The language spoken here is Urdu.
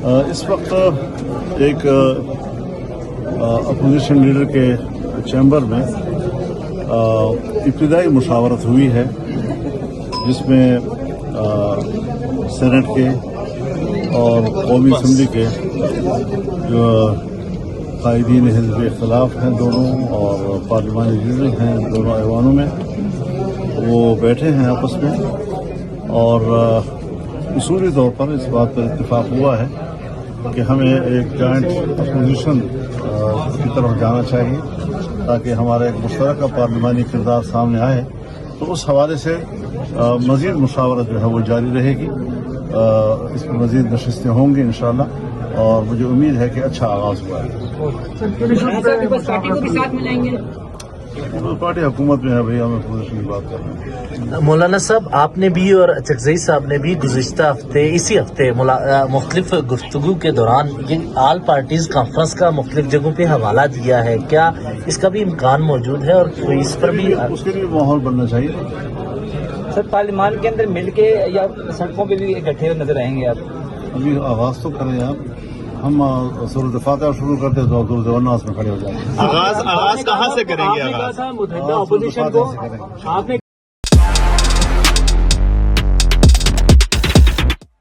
اس وقت ایک اپوزیشن لیڈر کے چیمبر میں ابتدائی مشاورت ہوئی ہے، جس میں سینٹ کے اور قومی اسمبلی کے جو قائدین حزب اختلاف ہیں دونوں اور پارلیمانی لیڈر ہیں دونوں ایوانوں میں، وہ بیٹھے ہیں آپس میں اور اصولی طور پر اس بات پر اتفاق ہوا ہے کہ ہمیں ایک جوائنٹ اپوزیشن کی طرف جانا چاہیے تاکہ ہمارا ایک مشترکہ پارلیمانی کردار سامنے آئے۔ تو اس حوالے سے مزید مشاورت جو ہے وہ جاری رہے گی، اس میں مزید نشستیں ہوں گی انشاءاللہ، اور مجھے امید ہے کہ اچھا آغاز ہوا ہے۔ پارٹی کو بھی ساتھ ملائیں گے؟ پارٹی حکومت میں ہے بھائی، ہم اپوزیشن کی بات کر رہے ہیں۔ مولانا صاحب، آپ نے بھی اور چکزئی صاحب نے بھی گزشتہ ہفتے اسی ہفتے مختلف گفتگو کے دوران یہ آل پارٹیز کانفرنس کا مختلف جگہوں پہ حوالہ دیا ہے، کیا اس کا بھی امکان موجود ہے اور کوئی اس پر بھی اس کے لیے ماحول بننا چاہیے؟ سر، پارلیمان کے اندر مل کے یا سڑکوں پہ بھی اکٹھے نظر آئیں گے آپ؟ ابھی آغاز تو کریں آپ، ہم سورۃ فاتحہ شروع کرتے تو دور زبردست میں کھڑے ہو جائیں گے۔ آغاز کہاں سے کریں گے؟ آپ نے کہا تھا متحدہ اپوزیشن کو، آپ نے